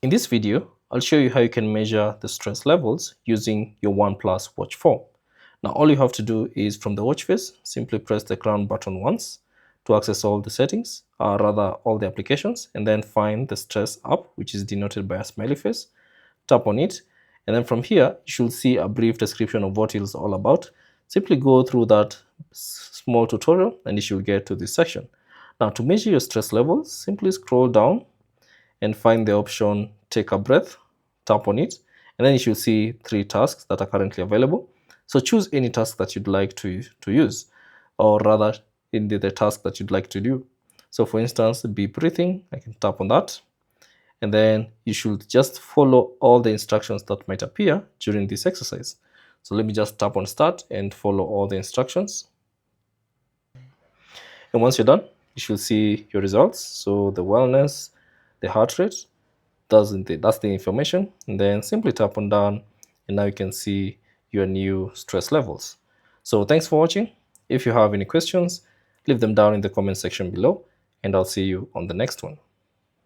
In this video, I'll show you how you can measure the stress levels using your OnePlus Watch 4. Now all you have to do is from the watch face, simply press the crown button once to access all the settings, or rather all the applications, and then find the stress app, which is denoted by a smiley face. Tap on it, and then from here, you should see a brief description of what it's all about. Simply go through that small tutorial and you should get to this section. Now to measure your stress levels, simply scroll down and find the option take a breath, tap on it, and then you should see 3 tasks that are currently available. So choose any task that you'd like to use, or rather in the task that you'd like to do. So for instance, be breathing, I can tap on that, and then you should just follow all the instructions that might appear during this exercise. So let me just tap on start and follow all the instructions. And once you're done, you should see your results. So the wellness, the heart rate, that's the information. And then simply tap on done, and now you can see your new stress levels. So thanks for watching. If you have any questions, leave them down in the comment section below, and I'll see you on the next one.